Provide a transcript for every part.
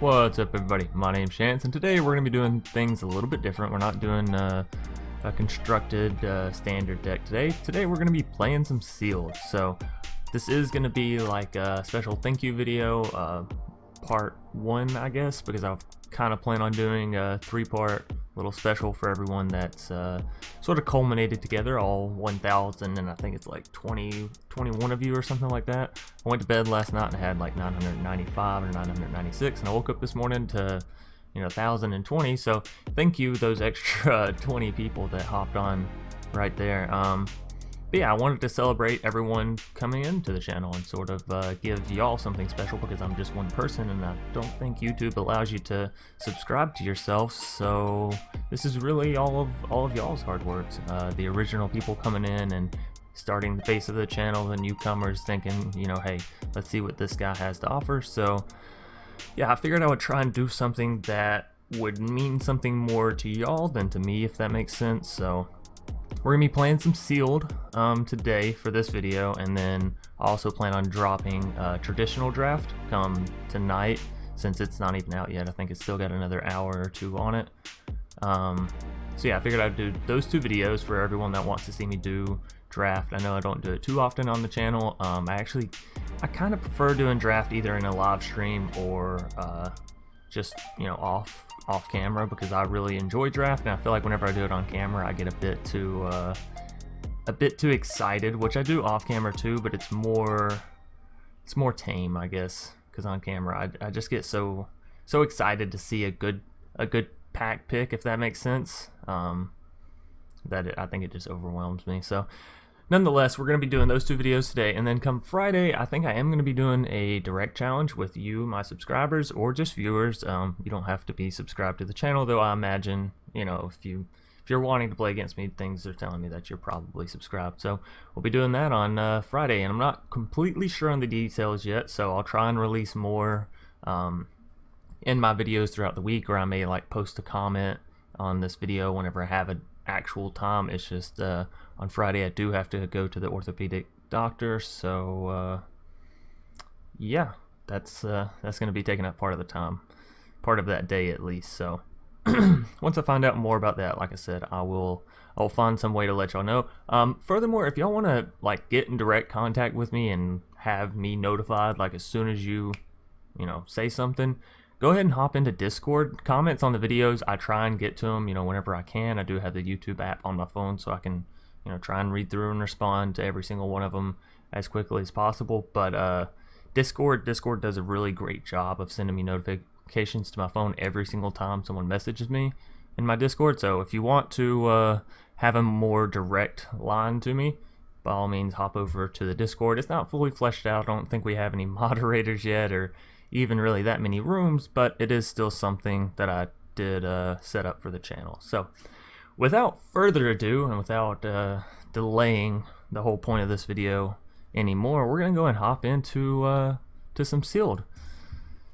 What's up, everybody? My name's Chance, and today we're going to be doing things a little bit different. We're not doing a constructed standard deck today. Today we're going to be playing some sealed. So this is going to be like a special thank you video, part 1, I guess, because I've kind of plan on doing a 3-part little special for everyone that's sort of culminated together, all 1,000, and I think it's like 21 of you or something like that. I went to bed last night and I had like 995 or 996, and I woke up this morning to 1,020. So thank you, those extra 20 people that hopped on right there. But yeah, I wanted to celebrate everyone coming into the channel and sort of give y'all something special, because I'm just one person and I don't think YouTube allows you to subscribe to yourself. So this is really all of y'all's hard work. The original people coming in and starting the face of the channel, the newcomers thinking, hey, let's see what this guy has to offer. So yeah, I figured I would try and do something that would mean something more to y'all than to me, if that makes sense. So we're gonna be playing some sealed today for this video, and then I also plan on dropping a traditional draft come tonight, since it's not even out yet. I think it's still got another hour or two on it. So yeah, I figured I'd do those 2 videos for everyone that wants to see me do draft. I know I don't do it too often on the channel. I kind of prefer doing draft either in a live stream or just off camera, because I really enjoy draft, and I feel like whenever I do it on camera I get a bit too excited, which I do off camera too, but it's more tame, I guess, because on camera I just get so excited to see a good pack pick, if that makes sense, I think it just overwhelms me. So nonetheless, we're going to be doing those 2 videos today, and then come Friday, I think I am going to be doing a direct challenge with you, my subscribers, or just viewers. You don't have to be subscribed to the channel, though I imagine, if you're wanting to play against me, things are telling me that you're probably subscribed. So we'll be doing that on Friday, and I'm not completely sure on the details yet, so I'll try and release more in my videos throughout the week, or I may like post a comment on this video whenever I have an actual time. It's just on Friday I do have to go to the orthopedic doctor, so yeah, that's gonna be taking up part of the time, part of that day at least. So once I find out more about that, like I said, I'll find some way to let y'all know. Furthermore, if y'all want to like get in direct contact with me and have me notified like as soon as you say something, go ahead and hop into Discord. Comments on the videos, I try and get to them, whenever I can. I do have the YouTube app on my phone, so I can, try and read through and respond to every single one of them as quickly as possible. But Discord does a really great job of sending me notifications to my phone every single time someone messages me in my Discord. So if you want to have a more direct line to me, by all means, hop over to the Discord. It's not fully fleshed out. I don't think we have any moderators yet, or even really that many rooms, but it is still something that I did set up for the channel. So without further ado, and without delaying the whole point of this video anymore, we're gonna go and hop into to some sealed.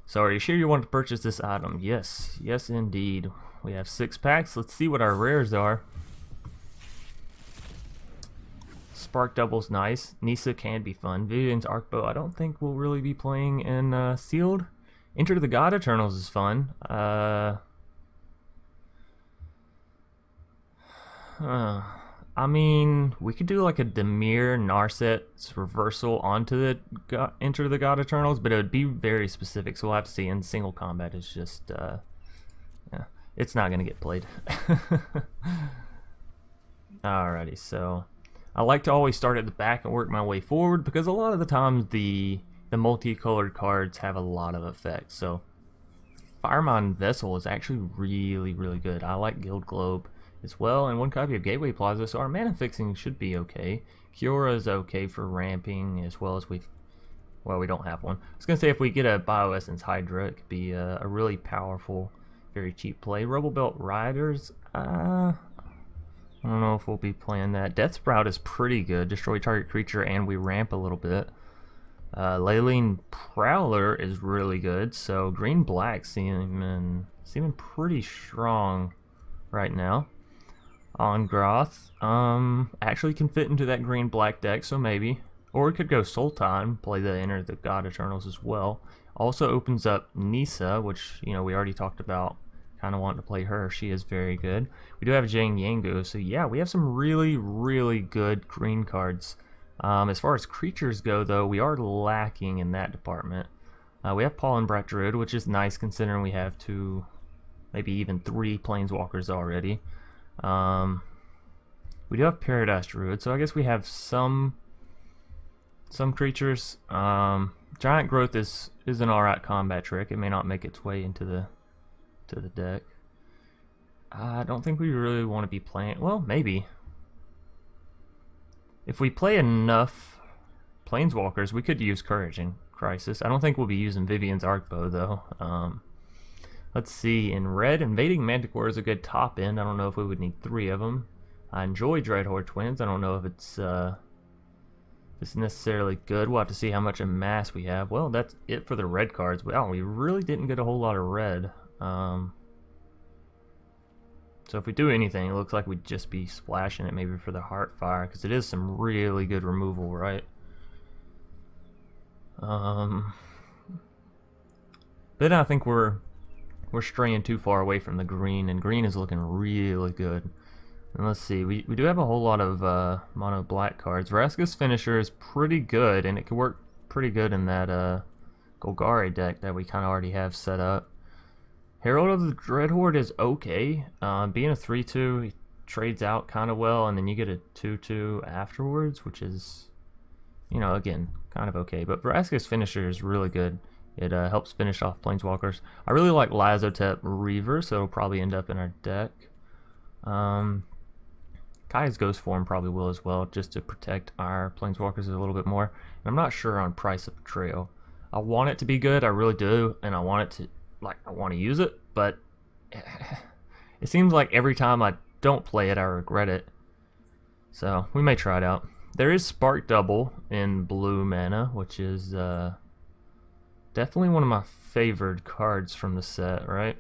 So are you sure you want to purchase this item? Yes indeed. We have 6 packs. Let's see what our rares are. Spark Double's nice. Nisa can be fun. Vivian's Arcbow I don't think we'll really be playing in sealed. Enter the God Eternals is fun. I mean, we could do like a Demir Narset's reversal onto the Enter the God Eternals, but it would be very specific, so we'll have to see. In single combat, it's just yeah, it's not gonna get played. Alrighty, so I like to always start at the back and work my way forward, because a lot of the times the multicolored cards have a lot of effects. So Firemine Vessel is actually really good. I like Guild Globe as well, and 1 copy of Gateway Plaza, so our mana fixing should be okay. Kiora is okay for ramping, as well as we don't have one. I was gonna say, if we get a Bioessence Hydra, it could be a really powerful, very cheap play. Rebel Belt Riders, I don't know if we'll be playing that. Death Sprout is pretty good. Destroy target creature and we ramp a little bit. Leyline Prowler is really good. So green-black seeming pretty strong right now. Ongroth actually can fit into that green-black deck, so maybe. Or we could go Sultan, play the Enter the God Eternals as well. Also opens up Nisa, which, you know, we already talked about kind of wanting to play her. She is very good. We do have Jang Yango, so yeah, we have some really, really good green cards. As far as creatures go, though, we are lacking in that department. We have Pollen Brat Druid, which is nice considering we have 2, maybe even 3 Planeswalkers already. We do have Paradise Druid, so I guess we have some creatures. Giant Growth is an alright combat trick. It may not make its way into the deck. I don't think we really want to be playing. Well, maybe. If we play enough Planeswalkers, we could use Courage in Crisis. I don't think we'll be using Vivian's Arcbow though. Let's see. In red, Invading Manticore is a good top end. I don't know if we would need 3 of them. I enjoy Dreadhorde Twins. I don't know if it's necessarily good. We'll have to see how much amass we have. Well, that's it for the red cards. Wow, we really didn't get a whole lot of red. So if we do anything, it looks like we'd just be splashing it maybe for the Heartfire, because it is some really good removal, right? But I think we're straying too far away from the green, and green is looking really good. And let's see, we do have a whole lot of mono black cards. Vraska's Finisher is pretty good, and it could work pretty good in that Golgari deck that we kind of already have set up. Herald of the Dreadhorde is okay. Being a 3/2, he trades out kind of well, and then you get a 2/2 afterwards, which is, you know, again, kind of okay. But Vraska's Finisher is really good. It helps finish off Planeswalkers. I really like Lazotep Reaver, so it'll probably end up in our deck. Kaya's Ghost Form probably will as well, just to protect our Planeswalkers a little bit more. And I'm not sure on Price of Betrayal. I want it to be good, I really do, and I want it to, like, I want to use it, but it seems like every time I don't play it, I regret it. So we may try it out. There is Spark Double in blue mana, which is definitely one of my favored cards from the set, right?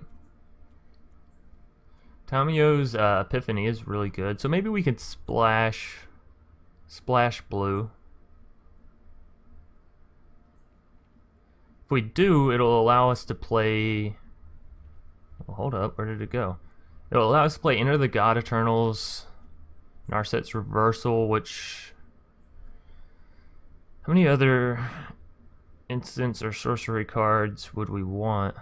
Tamio's Epiphany is really good, so maybe we could splash blue. If we do, it'll allow us to play... Well, hold up, where did it go? It'll allow us to play Enter the God Eternals, Narset's Reversal, which... How many other instants or sorcery cards would we want?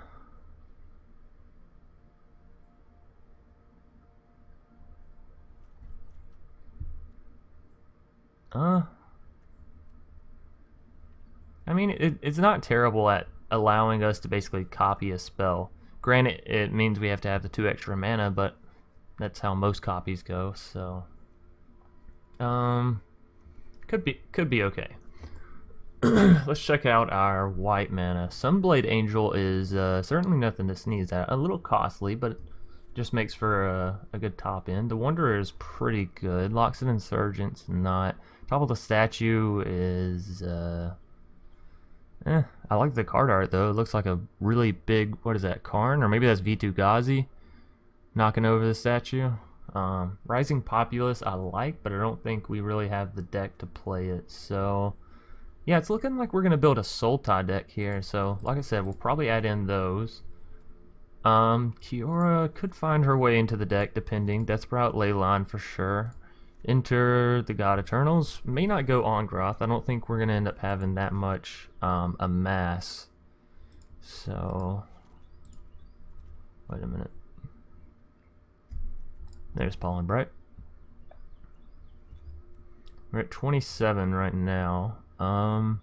I mean, it's not terrible at allowing us to basically copy a spell. Granted, it means we have to have the 2 extra mana, but that's how most copies go, so... Could be okay. Let's check out our white mana. Sunblade Angel is certainly nothing to sneeze at. A little costly, but it just makes for a good top end. The Wanderer is pretty good. Loxodon Insurgent's not. Top of the Statue is... I like the card art though. It looks like a really big, what is that, Karn? Or maybe that's V2 Ghazi knocking over the statue. Rising Populace I like, but I don't think we really have the deck to play it. So yeah, it's looking like we're gonna build a Sultai deck here. So like I said, we'll probably add in those. Kiora could find her way into the deck depending. Deathsprout Leyline for sure. Enter the God Eternals. May not go on Groth. I don't think we're going to end up having that much amass. So, wait a minute. There's Pollen Bright. We're at 27 right now. I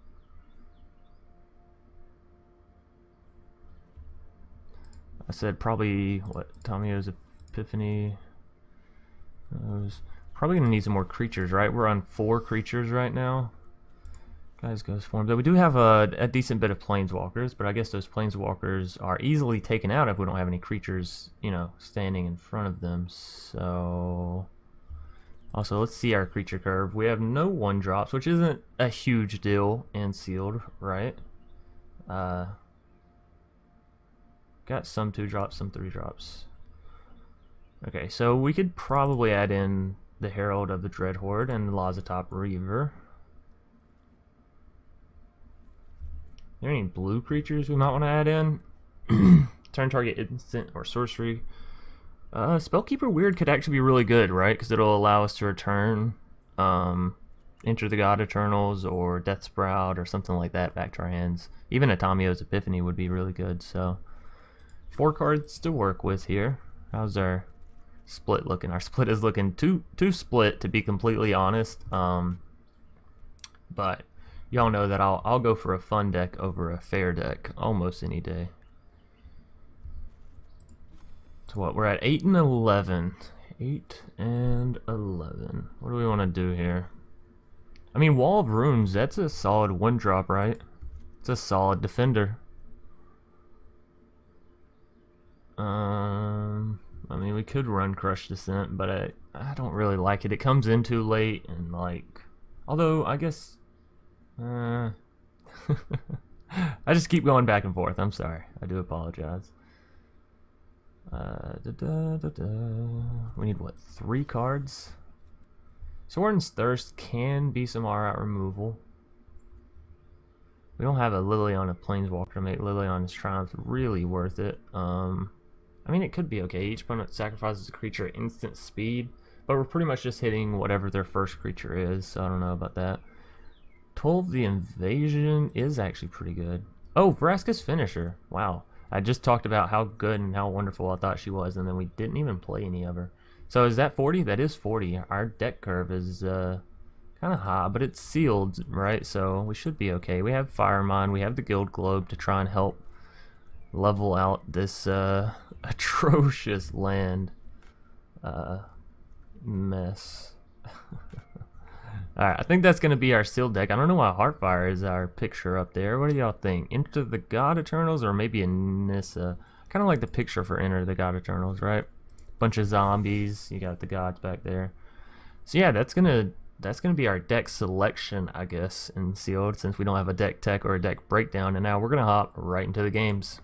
said probably, what, Tamio's Epiphany. Those. Probably gonna need some more creatures, right? We're on 4 creatures right now. Guys, Ghost Form. Though we do have a decent bit of Planeswalkers, but I guess those Planeswalkers are easily taken out if we don't have any creatures, you know, standing in front of them. So, also let's see our creature curve. We have no 1-drops, which isn't a huge deal in sealed, right? Got some 2-drops, some 3-drops. Okay, so we could probably add in the Herald of the Dreadhorde and the Lazotep Reaver. there any blue creatures we might want to add in? Turn target instant or sorcery. Spellkeeper Weird could actually be really good, right? Because it'll allow us to return Enter the God Eternals or Death Sprout or something like that back to our hands. Even Atamio's Epiphany would be really good. So 4 cards to work with here. How's our split looking? Our split is looking too split, to be completely honest. But y'all know that I'll go for a fun deck over a fair deck almost any day. So what, we're at 8 and 11. 8 and 11. What do we want to do here? I mean, Wall of Runes, that's a solid 1-drop, right? It's a solid defender. I mean, we could run Crush Descent, but I don't really like it. It comes in too late, and like, although I guess I just keep going back and forth. I'm sorry. I do apologize. We need what, 3 cards? Soren's Thirst can be some R-out removal. We don't have a Liliana Planeswalker to make Liliana's Triumph really worth it. I mean, it could be okay. Each opponent sacrifices a creature at instant speed, but we're pretty much just hitting whatever their first creature is, so I don't know about that. 12 the Invasion is actually pretty good. Oh, Vraska's Finisher. Wow. I just talked about how good and how wonderful I thought she was, and then we didn't even play any of her. So is that 40? That is 40. Our deck curve is kind of high, but it's sealed, right? So we should be okay. We have Firemind. We have the Guild Globe to try and help level out this atrocious land mess. Alright, I think that's going to be our sealed deck. I don't know why Heartfire is our picture up there. What do y'all think? Enter the God Eternals or maybe a Nissa? Kind of like the picture for Enter the God Eternals, right? Bunch of zombies. You got the gods back there. So yeah, that's gonna be our deck selection, I guess, in sealed, since we don't have a deck tech or a deck breakdown. And now we're gonna hop right into the games.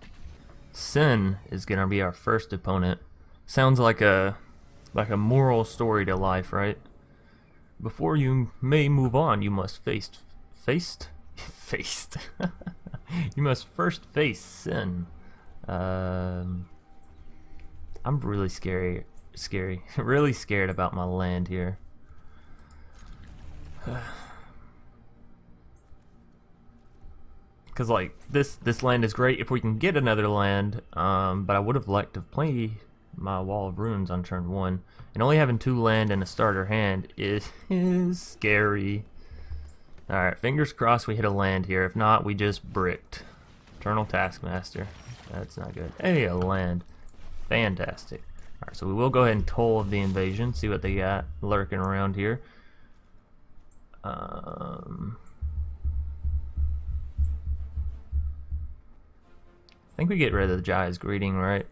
Sin is gonna be our first opponent. Sounds like a moral story to life, right? Before you may move on, you must you must first face sin. I'm really really scared about my land here. Because like this land is great if we can get another land, but I would have liked to play my Wall of Runes on turn 1, and only having 2 land in a starter hand is scary. Alright, fingers crossed we hit a land here. If not, we just bricked. Eternal Taskmaster. That's not good. Hey, a land. Fantastic. Alright, so we will go ahead and Toll of the Invasion, see what they got lurking around here. I think we get rid of the Jaya's Greeting, right?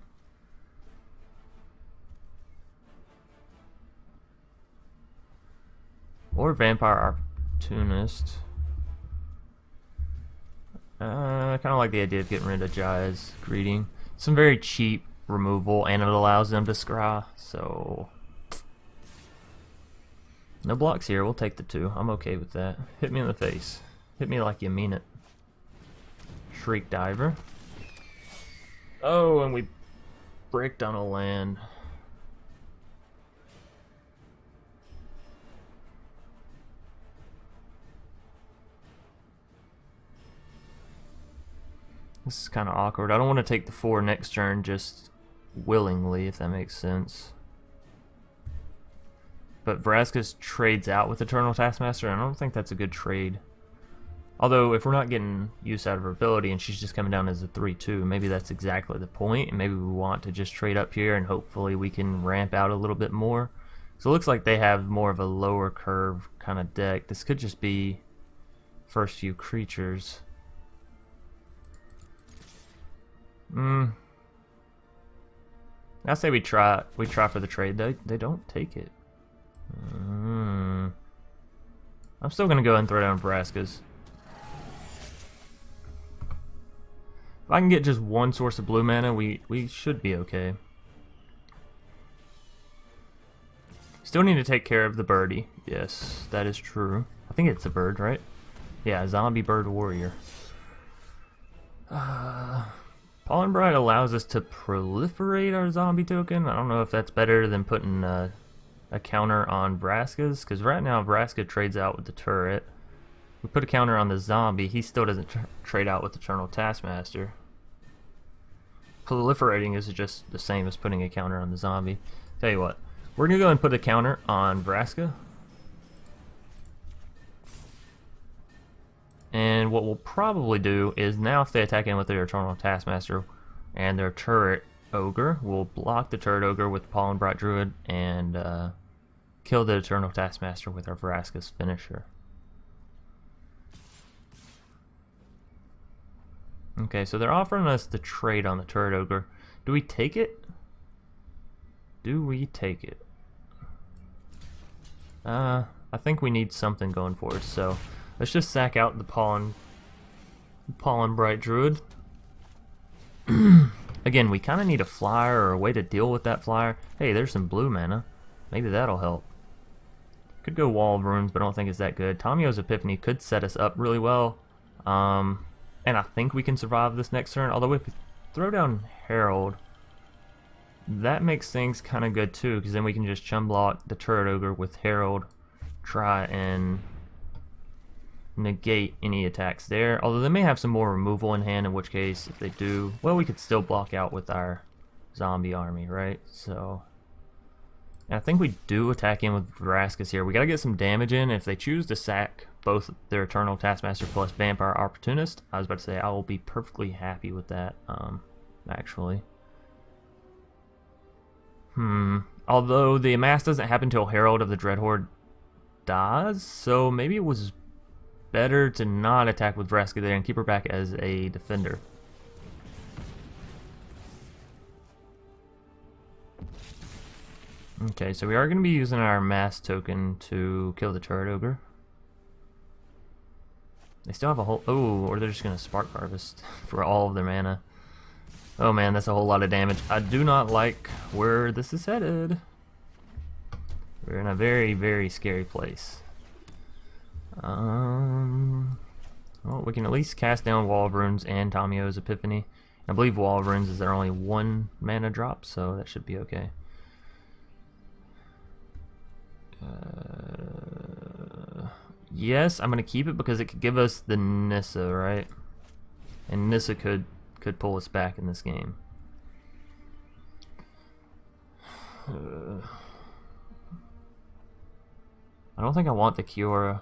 Or Vampire Opportunist. I kind of like the idea of getting rid of Jaya's Greeting. Some very cheap removal, and it allows them to scry, so no blocks here. We'll take the 2. I'm okay with that. Hit me in the face. Hit me like you mean it. Shriek Diver. Oh, and we bricked on a land. This is kind of awkward. I don't want to take the 4 next turn just willingly, if that makes sense. But Vraska's trades out with Eternal Taskmaster, and I don't think that's a good trade. Although, if we're not getting use out of her ability and she's just coming down as a 3-2, maybe that's exactly the point, and maybe we want to just trade up here and hopefully we can ramp out a little bit more. So it looks like they have more of a lower curve kind of deck. This could just be first few creatures. I say we try for the trade. They don't take it. I'm still gonna go ahead and throw down Vraska's. If I can get just 1 source of blue mana, we should be okay. Still need to take care of the birdie. Yes, that is true. I think it's a bird, right? Yeah, zombie bird warrior. Pollen Bright allows us to proliferate our zombie token. I don't know if that's better than putting a counter on Vraska's, because right now Vraska trades out with the turret. We put a counter on the zombie, he still doesn't trade out with Eternal Taskmaster. Proliferating is just the same as putting a counter on the zombie. Tell you what, we're gonna go and put a counter on Vraska. And what we'll probably do is now if they attack in with their Eternal Taskmaster and their turret ogre, we'll block the turret ogre with Pollen Bright Druid and kill the Eternal Taskmaster with our Vraska's finisher. Okay, so they're offering us the trade on the turret ogre. Do we take it? Do we take it? I think we need something going for us, so let's just sack out the Pollen Bright Druid. Again, we kind of need a flyer or a way to deal with that flyer. Hey, there's some blue mana. Maybe that'll help. Could go Wall of Runes, but I don't think it's that good. Tamio's Epiphany could set us up really well. And I think we can survive this next turn. Although if we throw down Herald, that makes things kind of good too, because then we can just chum block the turret ogre with Herald, try and negate any attacks there. Although they may have some more removal in hand, in which case, if they do, well, we could still block out with our zombie army, right? So, and I think we do attack in with Vraska's here. We gotta get some damage in. If they choose to sack both their Eternal Taskmaster plus Vampire Opportunist, I was about to say I will be perfectly happy with that, actually. Although the amass doesn't happen until Herald of the Dreadhorde dies, so maybe it was better to not attack with Vraska there and keep her back as a defender. Okay, so we are going to be using our mass token to kill the turret ogre. They still have a whole... Oh, or they're just going to Spark Harvest for all of their mana. Oh man, that's a whole lot of damage. I do not like where this is headed. We're in a very, very scary place. Well, we can at least cast down Wall of Runes and Tamio's Epiphany. I believe Wall of Runes is their only 1 mana drop, so that should be okay. Yes, I'm gonna keep it because it could give us the Nissa, right? And Nissa could pull us back in this game. I don't think I want the Kiora.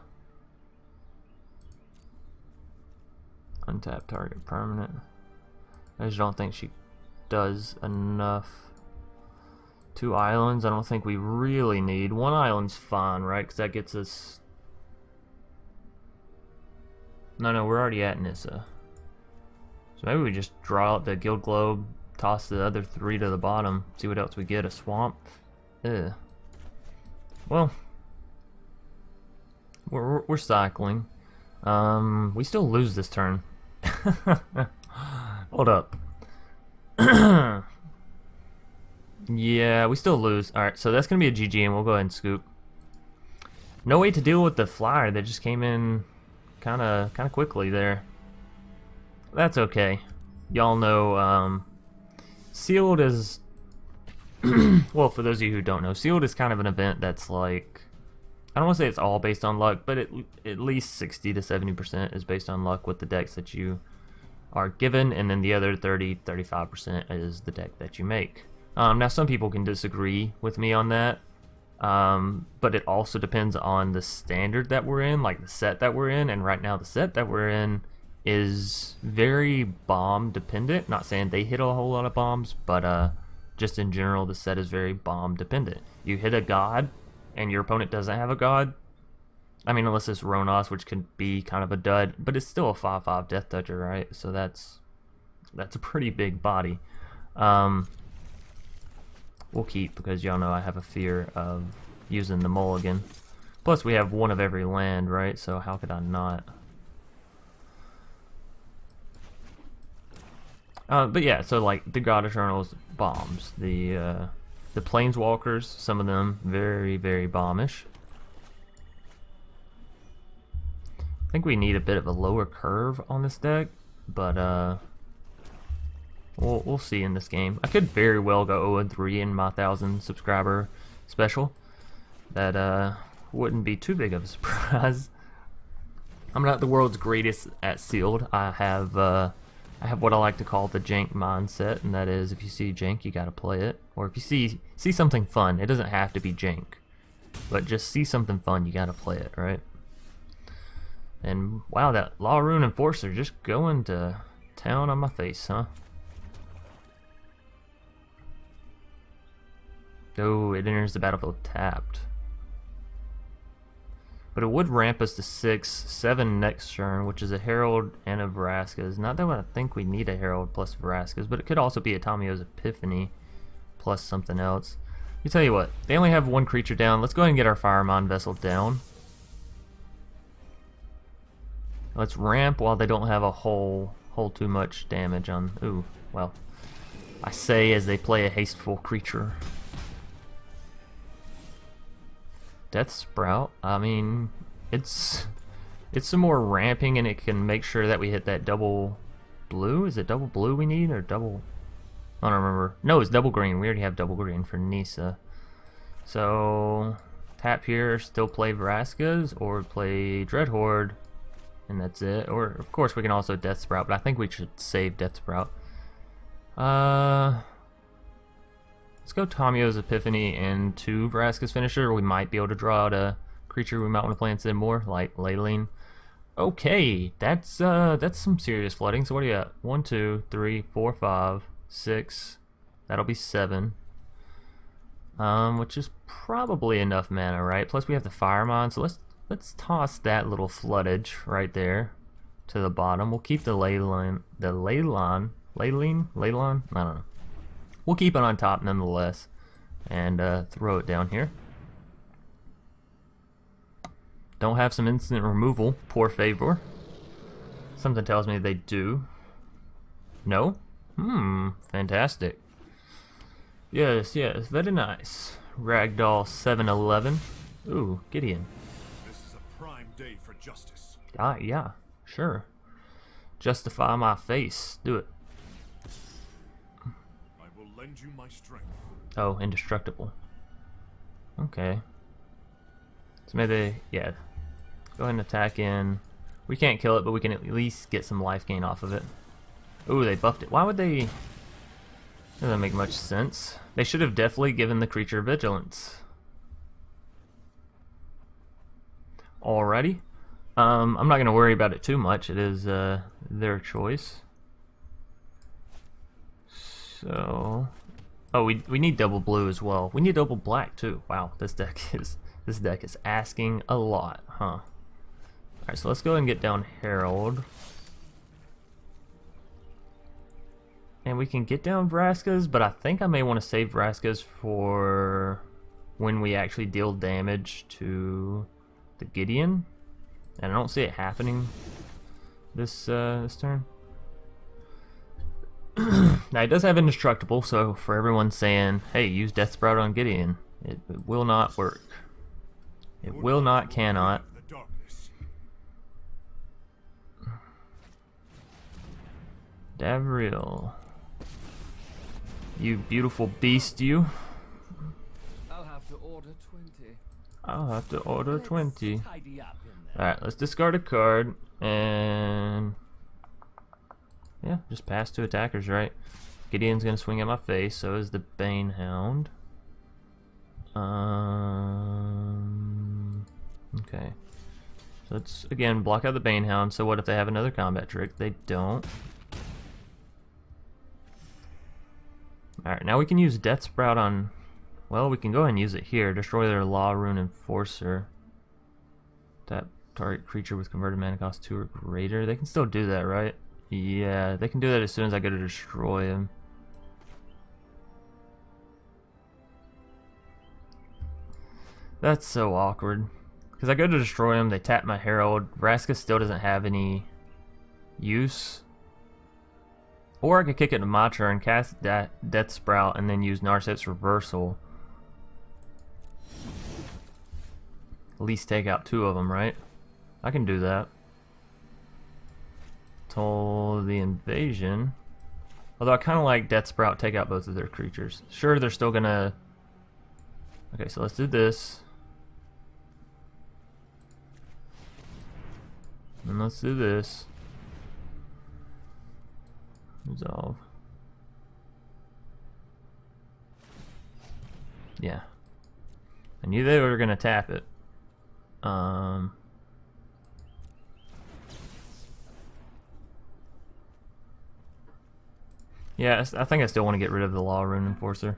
Untap target permanent. I just don't think she does enough. 2 islands, I don't think we really need. 1 island's fine, right? Because that gets us... No, we're already at Nissa. So maybe we just draw out the Guild Globe, toss the other 3 to the bottom, see what else we get. A swamp. Ugh. Well, we're cycling. We still lose this turn. Hold up. Yeah, we still lose. Alright, so that's gonna be a GG and we'll go ahead and scoop. No way to deal with the flyer that just came in kinda quickly there. That's okay. Y'all know Sealed is well, for those of you who don't know, Sealed is kind of an event that's like, I don't want to say it's all based on luck, but at least 60 to 70% is based on luck with the decks that you are given, and then the other 35% is the deck that you make. Now some people can disagree with me on that, but it also depends on the standard that we're in, like the set that we're in, and right now the set that we're in is very bomb dependent. Not saying they hit a whole lot of bombs, but just in general the set is very bomb dependent. You hit a god and your opponent doesn't have a god, I mean, unless it's Ronos, which can be kind of a dud, but it's still a 5/5 Death Toucher, right? So that's a pretty big body. We'll keep, because y'all know I have a fear of using the mulligan. Plus we have 1 of every land, right? So how could I not? But yeah, so like the God Eternals bombs, the Planeswalkers, some of them very, very bombish. I think we need a bit of a lower curve on this deck, but We'll see in this game. I could very well go 0-3 in my 1,000 subscriber special. That wouldn't be too big of a surprise. I'm not the world's greatest at sealed. I have what I like to call the jank mindset, and that is if you see jank, you gotta play it. Or if you see something fun, it doesn't have to be jank, but just see something fun, you gotta play it, right? And wow, that Law Rune Enforcer just going to town on my face, huh? Oh, it enters the battlefield tapped. But it would ramp us to 6, 7 next turn, which is a Herald and a Vraska's. Not that I think we need a Herald plus Vraska's, but it could also be a Tamio's Epiphany plus something else. You tell you what, they only have one creature down. Let's go ahead and get our Firemon Vessel down. Let's ramp while they don't have a whole too much damage on. Ooh, well, I say as they play a hasteful creature. Death Sprout, I mean, it's some more ramping, and it can make sure that we hit that double blue. Is it double blue we need, or double? I don't remember. No, it's double green. We already have double green for Nisa. So tap here, still play Vraska's, or play Dreadhorde, and that's it. Or of course we can also Death Sprout, but I think we should save Death Sprout. Let's go Tamio's Epiphany and 2 Vraska's Finisher. We might be able to draw out a creature we might want to play instead more, like Leyline. Okay, that's some serious flooding. So what do you got? 1, 2, 3, 4, 5, 6. That'll be 7. Which is probably enough mana, right? Plus we have the Firemon, so let's toss that little floodage right there to the bottom. We'll keep the Leyline, Leyline? I don't know. We'll keep it on top nonetheless, and throw it down here. Don't have some instant removal, poor favor. Something tells me they do. No? Fantastic. Yes, very nice. Ragdoll 711. Ooh, Gideon. This is a prime day for justice. Yeah, sure. Justify my face. Do it. Lend you my strength. Oh, indestructible. Okay. So maybe, yeah. Go ahead and attack in. We can't kill it, but we can at least get some life gain off of it. Ooh, they buffed it. Why would they? Doesn't make much sense. They should have definitely given the creature vigilance. Alrighty. I'm not going to worry about it too much. It is their choice. So, oh, we need double blue as well. We need double black too. Wow, this deck is asking a lot, huh? All right, so let's go and get down Herald, and we can get down Vraska's, but I think I may want to save Vraska's for when we actually deal damage to the Gideon, and I don't see it happening this turn. Now it does have indestructible, so for everyone saying, hey, use Death Sprout on Gideon, it will not work. It will not, cannot. Davriel. You beautiful beast, you. I'll have to order 20. I'll have to order 20. Alright, let's discard a card, and yeah, just pass to attackers, right? Gideon's gonna swing at my face, so is the Banehound. Okay. So let's, again, block out the Banehound. So what if they have another combat trick? They don't. Alright, now we can use Death Sprout on... Well, we can go ahead and use it here. Destroy their Law Rune Enforcer. That target creature with converted mana cost 2 or greater. They can still do that, right? Yeah, they can do that as soon as I go to destroy him. That's so awkward. Because I go to destroy him, they tap my Herald. Vraska still doesn't have any use. Or I could kick it to my turn, cast that Death Sprout, and then use Narset's Reversal. At least take out 2 of them, right? I can do that. Toll the Invasion. Although I kind of like Death Sprout take out both of their creatures. Sure, they're still gonna... Okay, so let's do this. And let's do this. Resolve. Yeah. I knew they were gonna tap it. Yeah, I think I still want to get rid of the Law Rune Enforcer.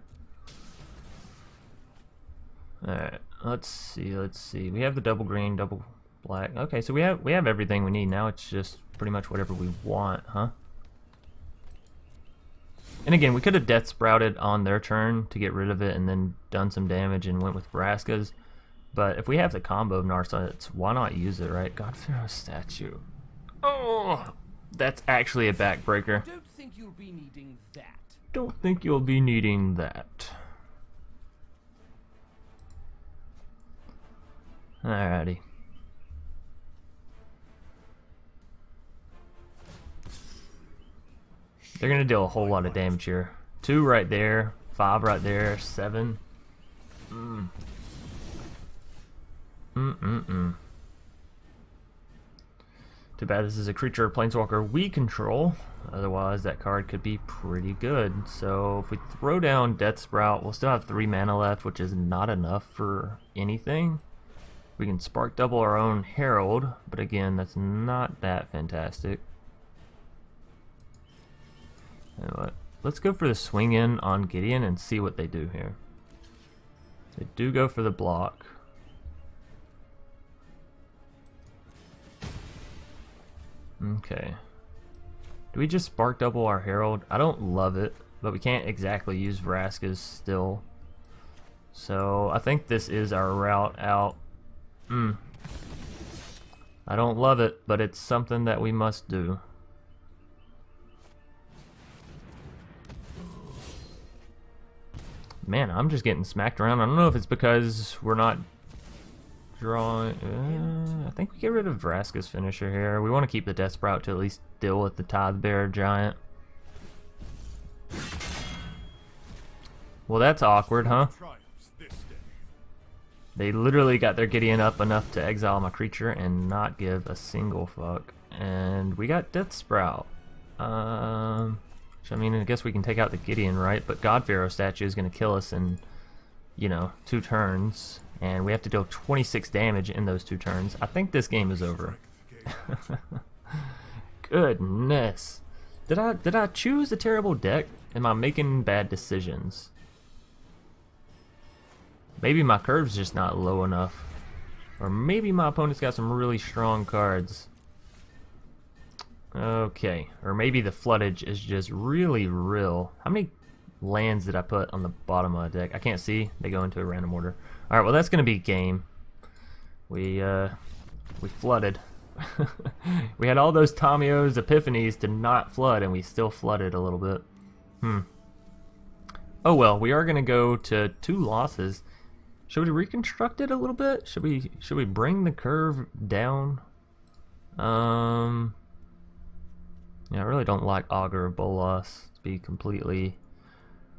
Alright, let's see. We have the double green, double black. Okay, so we have everything we need. Now it's just pretty much whatever we want, huh? And again, we could have Death Sprouted on their turn to get rid of it and then done some damage and went with Vraska's. But if we have the combo of Narsets, why not use it, right? God Pharaoh statue. Oh, that's actually a backbreaker. Don't think you'll be needing that. Don't think you'll be needing that. Alrighty. They're gonna deal a whole lot of damage here. 2 right there, 5 right there, 7. Too bad this is a creature or planeswalker we control. Otherwise, that card could be pretty good. So if we throw down Death Sprout, we'll still have 3 mana left, which is not enough for anything. We can Spark double our own Herald, but again, that's not that fantastic. You know what? Let's go for the swing in on Gideon and see what they do here. They do go for the block. Okay. Do we just Spark double our Herald? I don't love it, but we can't exactly use Vraska's still. So I think this is our route out. I don't love it, but it's something that we must do. Man, I'm just getting smacked around. I don't know if it's because we're not drawing... I think we get rid of Vraska's finisher here. We want to keep the Death Sprout to at least deal with the Tidebearer Giant. Well, that's awkward, huh? They literally got their Gideon up enough to exile my creature and not give a single fuck. And we got Death Sprout. I mean, I guess we can take out the Gideon, right? But God Pharaoh statue is going to kill us in, you know, 2 turns. And we have to deal 26 damage in those 2 turns. I think this game is over. Goodness. Did I choose a terrible deck? Am I making bad decisions? Maybe my curve's just not low enough. Or maybe my opponent's got some really strong cards. Okay, or maybe the floodage is just really real. How many lands did I put on the bottom of the deck? I can't see. They go into a random order. All right, well that's gonna be game. We flooded. We had all those Tamiyo's Epiphanies to not flood, and we still flooded a little bit. Oh well, we are gonna go to 2 losses. Should we reconstruct it a little bit? Should we bring the curve down? Yeah, I really don't like Augur of Bolas, to be completely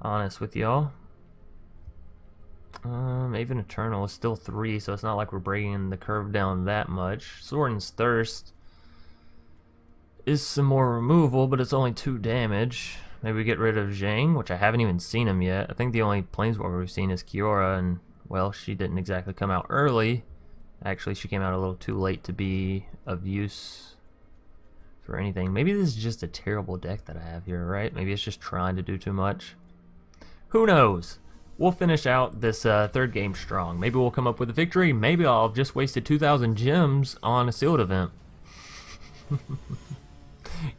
honest with y'all. Even Eternal is still 3, so it's not like we're bringing the curve down that much. Soren's Thirst is some more removal, but it's only 2 damage. Maybe we get rid of Zhang, which I haven't even seen him yet. I think the only Planeswalker we've seen is Kiora, and, well, she didn't exactly come out early. Actually, she came out a little too late to be of use for anything. Maybe this is just a terrible deck that I have here, right? Maybe it's just trying to do too much. Who knows? We'll finish out this 3rd game strong. Maybe we'll come up with a victory. Maybe I'll have just wasted 2,000 gems on a sealed event.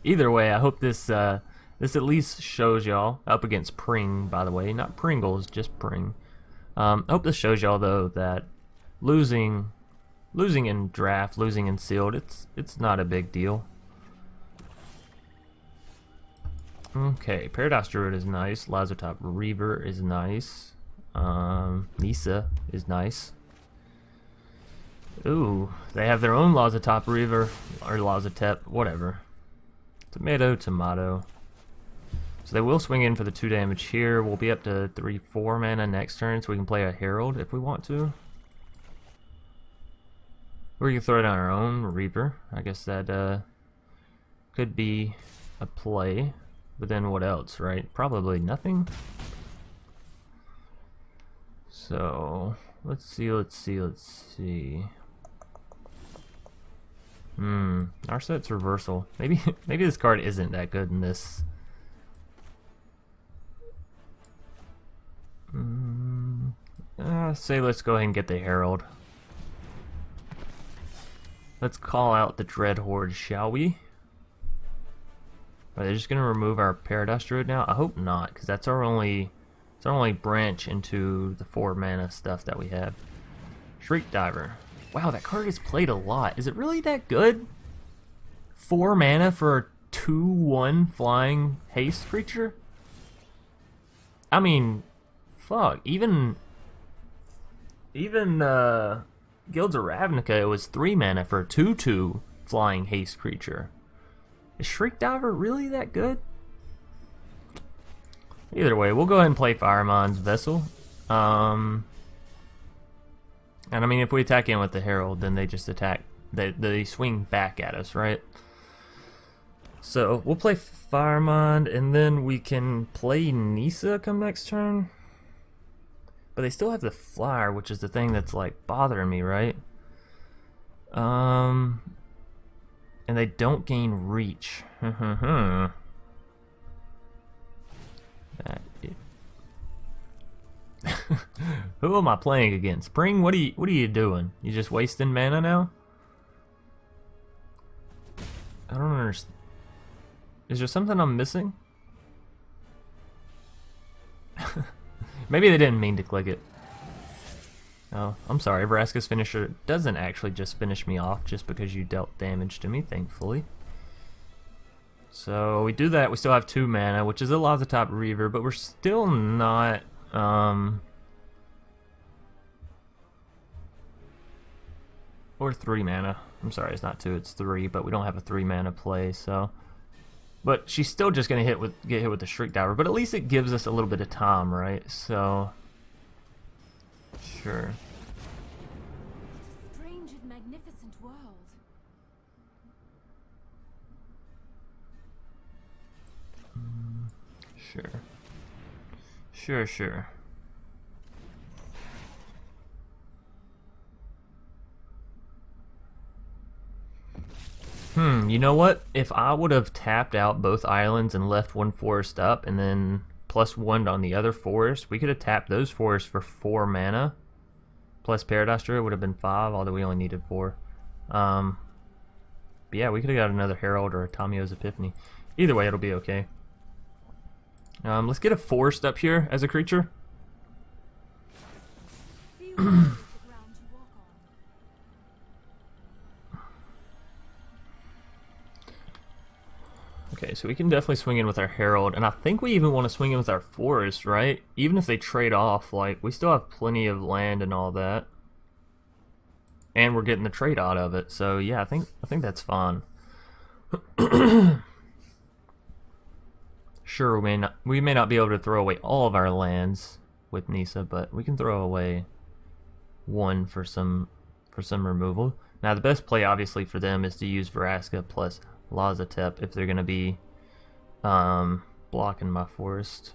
Either way, I hope this this at least shows y'all, up against Pring, by the way, not Pringles, just Pring. I hope this shows y'all though that losing in draft, losing in sealed, it's not a big deal. Okay, Paradise Druid is nice. Lazotop Reaver is nice. Nisa is nice. Ooh, they have their own Lazotop Reaver, or Lazotep, whatever. Tomato, tomato. So they will swing in for the 2 damage here. We'll be up to 3-4 mana next turn, so we can play a Herald if we want to. Or you can throw down our own Reaver. I guess that could be a play. But then what else, right? Probably nothing. So let's see. Our set's reversal. Maybe this card isn't that good in this. Say let's go ahead and get the Herald. Let's call out the Dread Horde, shall we? Are they just gonna remove our Paradise Druid now? I hope not, because that's our only branch into the 4 mana stuff that we have. Shriek Diver. Wow, that card is played a lot. Is it really that good? 4 mana for a 2/1 flying haste creature? I mean, fuck. Even Guilds of Ravnica, it was 3 mana for a 2/2 flying haste creature. Is Shriek Diver really that good? Either way, we'll go ahead and play Firemind's Vessel. And I mean, if we attack in with the Herald, then they just attack. They swing back at us, right? So we'll play Firemind, and then we can play Nissa come next turn. But they still have the Flyer, which is the thing that's like bothering me, right? And they don't gain reach. Who am I playing against? Spring, what are you doing? You just wasting mana now? I don't understand. Is there something I'm missing? Maybe they didn't mean to click it. Oh, I'm sorry. Vraska's finisher doesn't actually just finish me off just because you dealt damage to me, thankfully. So we do that. We still have 2 mana, which is a lot of the top Reaver, but we're still not. Or 3 mana. I'm sorry, it's not 2, it's 3, but we don't have a 3 mana play, so. But she's still just gonna get hit with the Shriek Diver, but at least it gives us a little bit of time, right? So sure. What a strange and magnificent world. Sure. You know what? If I would have tapped out both islands and left 1 forest up and then +1 on the other forest, we could have tapped those forests for 4 mana. Plus Paradise Druid would have been 5, although we only needed 4. But yeah, we could have got another Herald or a Tamio's Epiphany. Either way, it'll be okay. Let's get a forest up here as a creature. Okay, so we can definitely swing in with our Herald, and I think we even want to swing in with our Forest, right? Even if they trade off, like, we still have plenty of land and all that. And we're getting the trade out of it, so yeah, I think that's fine. Sure, we may not be able to throw away all of our lands with Nissa, but we can throw away 1 for some removal. Now, the best play, obviously, for them is to use Vraska plus Lazatep if they're going to be blocking my forest.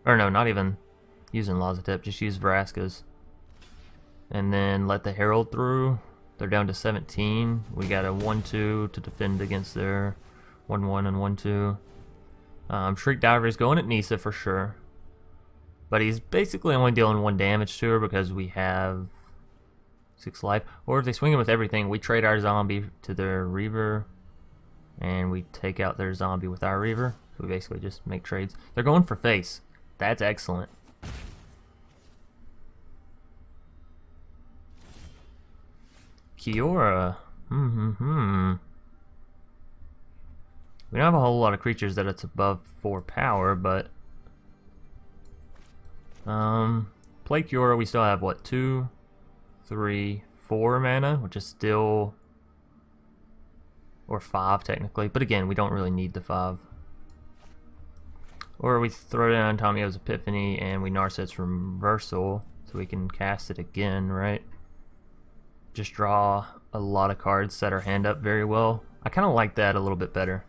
Or no, not even using Lazatep, just use Vraska's. And then let the Herald through. They're down to 17. We got a 1-2 to defend against their 1-1 and 1-2. Shriek Diver is going at Nissa for sure. But he's basically only dealing 1 damage to her because we have 6 life. Or if they swing him with everything, we trade our zombie to their Reaver, and we take out their zombie with our Reaver. So we basically just make trades. They're going for face. That's excellent. Kiora. We don't have a whole lot of creatures that it's above 4 power, but play Kiora. We still have what, 2, 3, 4 mana, which is still, or 5 technically, but again, we don't really need the 5. Or we throw down Tamio's Epiphany and we Narset's Reversal so we can cast it again, right? Just draw a lot of cards, set our hand up very well. I kind of like that a little bit better.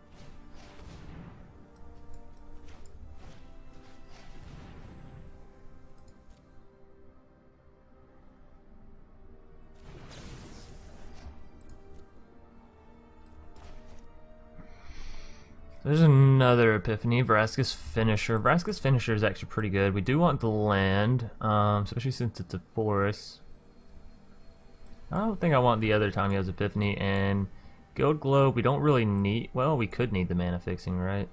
There's another Epiphany, Vraska's Finisher. Vraska's Finisher is actually pretty good. We do want the land, especially since it's a forest. I don't think I want the other Tamio's Epiphany, and Guild Globe we don't really need. Well, we could need the mana fixing, right?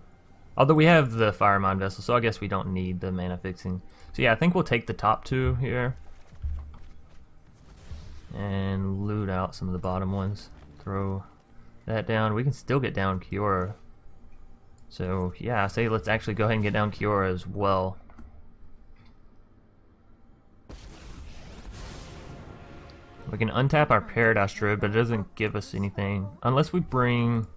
Although we have the Firemind Vessel, so I guess we don't need the mana fixing. So yeah, I think we'll take the top two here. And loot out some of the bottom ones. Throw that down. We can still get down Kiora. So yeah, I say let's actually go ahead and get down Kiora as well. We can untap our Paradise Druid, but it doesn't give us anything. Unless we bring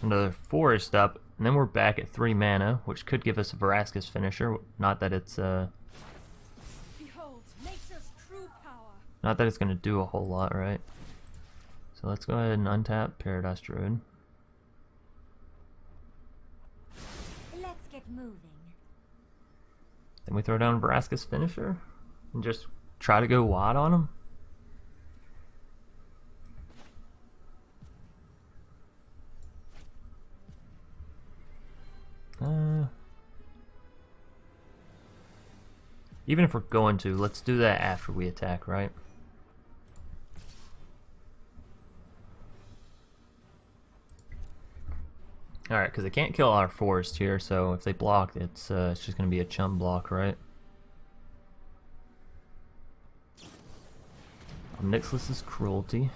another forest up, and then we're back at 3 mana, which could give us a Vraska's Finisher. Not that it's Behold, nature's true power. not that it's gonna do a whole lot, right? So let's go ahead and untap Paradise Druid. Let's get moving. Then we throw down Vraska's Finisher and just try to go wide on him. Even if we're going to, let's do that after we attack, right? Alright, because they can't kill our forest here, so if they block, it's just going to be a chum block, right? Nyxlis's Cruelty.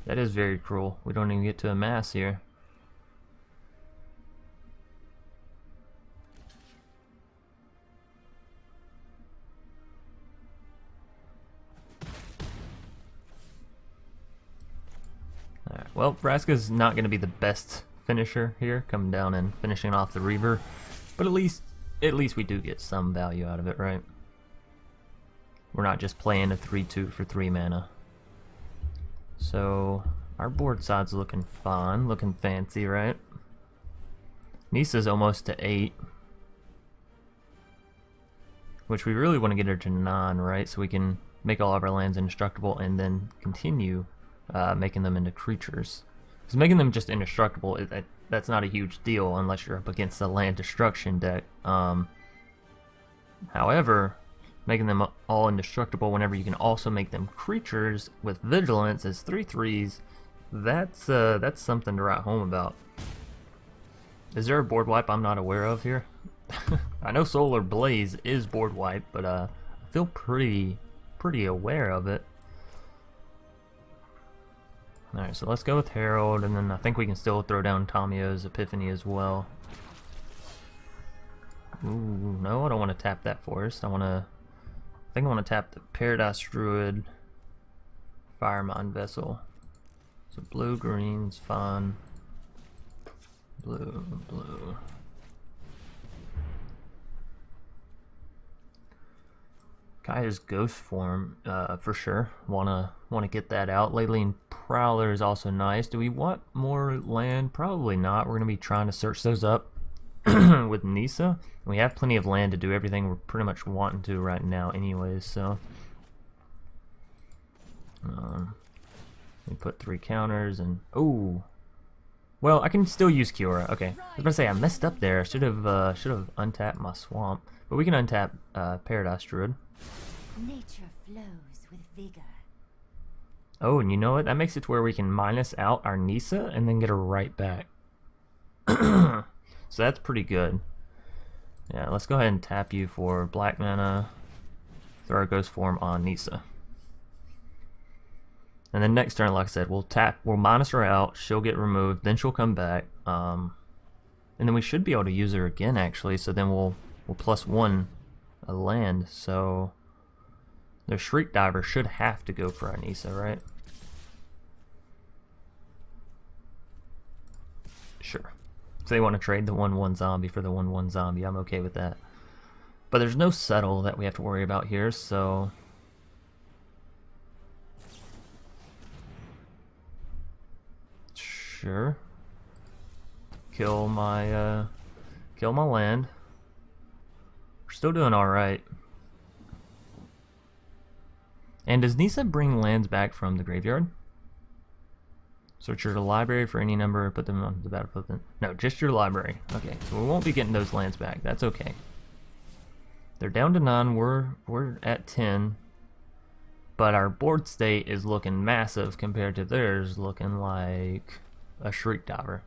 That is very cruel. We don't even get to amass here. Alright, well, Vraska's not going to be the best finisher here, coming down and finishing off the Reaver, but at least we do get some value out of it, right? We're not just playing a 3/2 for 3 mana. So our board side's looking fun, looking fancy, right? Nisa's almost to 8, which we really want to get her to 9, right? So we can make all of our lands indestructible and then continue making them into creatures. Because making them just indestructible, that's not a huge deal unless you're up against a land destruction deck. However, making them all indestructible whenever you can also make them creatures with vigilance as 3/3s, that's something to write home about. Is there a board wipe I'm not aware of here? I know Solar Blaze is board wipe, but I feel pretty aware of it. Alright, so let's go with Herald, and then I think we can still throw down Tamio's Epiphany as well. Ooh, no, I don't want to tap that forest. I think I want to tap the Paradise Druid, Firemind Vessel. So blue, green's fine. Blue, blue. Kaya's Ghost Form, for sure. Wanna get that out. Leyline Prowler is also nice. Do we want more land? Probably not. We're gonna be trying to search those up with Nisa. We have plenty of land to do everything we're pretty much wanting to right now, anyways. So we put 3 counters and well, I can still use Kiora. Okay, I was gonna say I messed up there. Should have untapped my swamp, but we can untap Paradise Druid. Nature flows with vigor. Oh, and you know what? That makes it to where we can minus out our Nisa and then get her right back. So that's pretty good. Yeah, let's go ahead and tap you for black mana. Throw our Ghost Form on Nisa. And then next turn, like I said, we'll minus her out, she'll get removed, then she'll come back. And then we should be able to use her again, actually, so then we'll +1 a land, so their Shriek Diver should have to go for Anissa, right? Sure. If they want to trade the 1/1 zombie for the 1/1 zombie, I'm okay with that. But there's no settle that we have to worry about here, so... Sure. Kill my land. We're still doing alright. And does Nisa bring lands back from the graveyard? Search your library for any number, put them on the battlefield. No, just your library. Okay, so we won't be getting those lands back. That's okay. They're down to 9. We're at 10. But our board state is looking massive compared to theirs, looking like a Shriek Diver.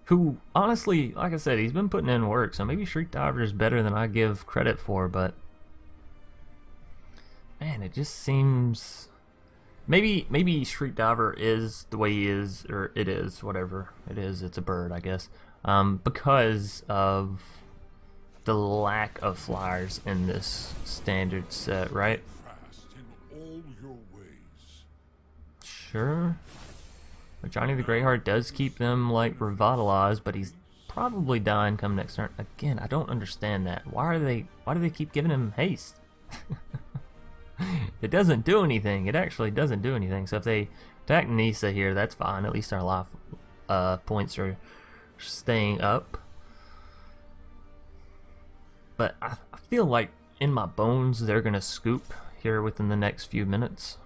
Who, honestly, like I said, he's been putting in work, so maybe Shriek Diver is better than I give credit for, but... Man, it just seems... Maybe Shriek Diver is the way he is, or it is, whatever it is. It's a bird, I guess. Because of the lack of flyers in this standard set, right? Fast in all your ways. Sure. But Johnny the Greyheart does keep them, like, revitalized, but he's probably dying come next turn. Again, I don't understand that. Why do they keep giving him haste? It doesn't do anything. It actually doesn't do anything. So if they attack Nisa here, that's fine. At least our life points are staying up. But I feel like in my bones they're going to scoop here within the next few minutes.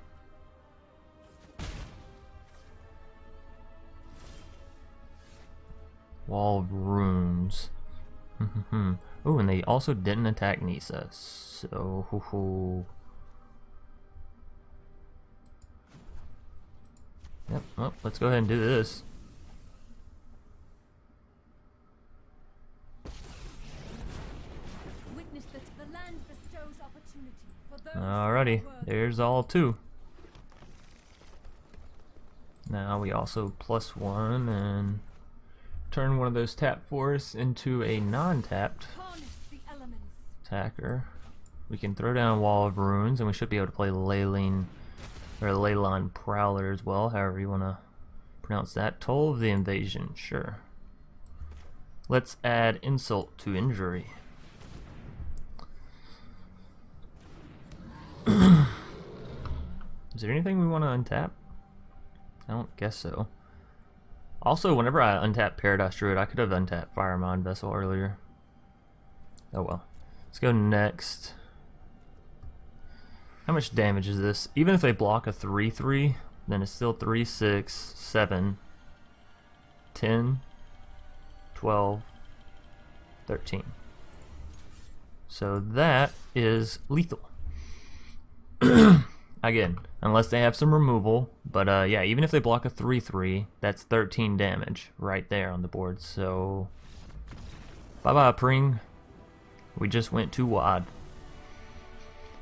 Wall of Runes. Oh, and they also didn't attack Nisa. So... Yep, well, let's go ahead and do this. Witness that the land bestows opportunity for those Alrighty, who are worthy. there's all 2. Now we also +1 and turn one of those tap forests into a non-tapped Harness the elements. attacker. We can throw down a Wall of Runes, and we should be able to play Leyline or Leyline Prowler as well, however you want to pronounce that. Toll of the Invasion, sure. Let's add Insult to Injury. Is there anything we want to untap? I don't guess so. Also, whenever I untap Paradise Druid, I could have untapped Firemind Vessel earlier. Oh well. Let's go next. How much damage is this? Even if they block a 3/3, then it's still 3, 6, 7, 10, 12, 13. So that is lethal. Again, unless they have some removal. But yeah, even if they block a 3/3, that's 13 damage right there on the board. So bye-bye, Pring. We just went too wide.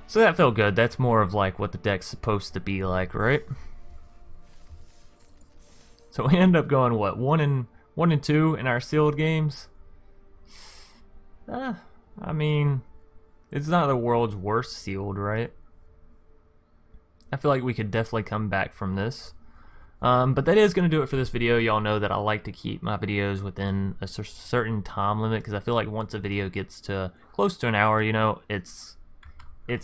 So that felt good. That's more of like what the deck's supposed to be like, right? So we end up going what, 1 and 2 in our sealed games. I mean, it's not the world's worst sealed, right? I feel like we could definitely come back from this. But that is going to do it for this video. Y'all know that I like to keep my videos within a certain time limit, because I feel like once a video gets to close to an hour, you know, it's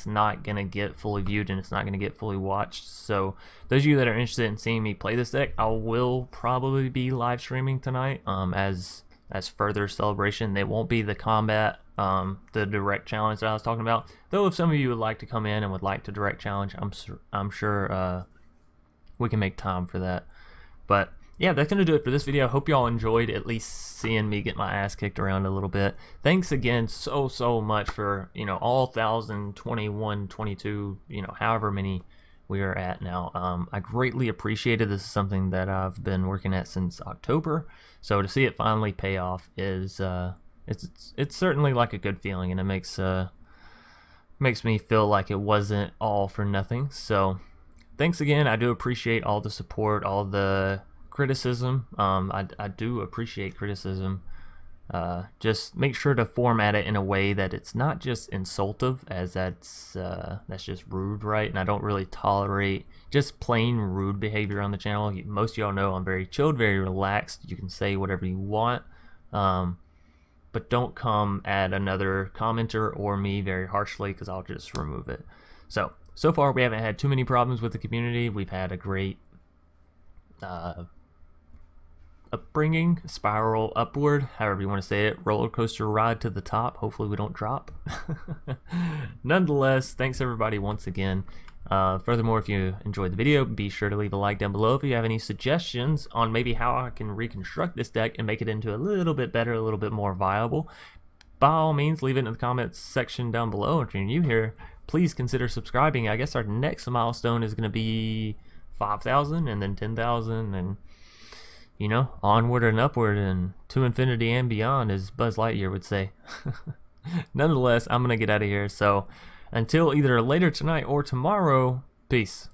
not going to get fully viewed and it's not going to get fully watched. So those of you that are interested in seeing me play this deck, I will probably be live streaming tonight as further celebration. They won't be the combat, the direct challenge that I was talking about. Though if some of you would like to come in and would like to direct challenge, I'm sure we can make time for that. But yeah, that's going to do it for this video. Hope y'all enjoyed at least seeing me get my ass kicked around a little bit. Thanks again so much for, you know, all 1,021, 22, you know, however many we are at now. I greatly appreciate it. This is something that I've been working at since October. So to see it finally pay off is, it's certainly like a good feeling, and it makes me feel like it wasn't all for nothing. So thanks again. I do appreciate all the support, all the criticism. I do appreciate criticism. Just make sure to format it in a way that it's not just insultive, as that's just rude, right? And I don't really tolerate just plain rude behavior on the channel. Most of y'all know I'm very chilled, very relaxed. You can say whatever you want. But but don't come at another commenter or me very harshly, because I'll just remove it. So far we haven't had too many problems with the community. We've had a great upbringing, spiral upward, however you want to say it, roller coaster ride to the top. Hopefully we don't drop. Nonetheless, thanks everybody once again. Furthermore, if you enjoyed the video, be sure to leave a like down below. If you have any suggestions on maybe how I can reconstruct this deck and make it into a little bit better, a little bit more viable, by all means leave it in the comments section down below. If you're new here, please consider subscribing. I guess our next milestone is going to be 5,000 and then 10,000, and you know, onward and upward and to infinity and beyond, as Buzz Lightyear would say. Nonetheless, I'm going to get out of here. So until either later tonight or tomorrow, peace.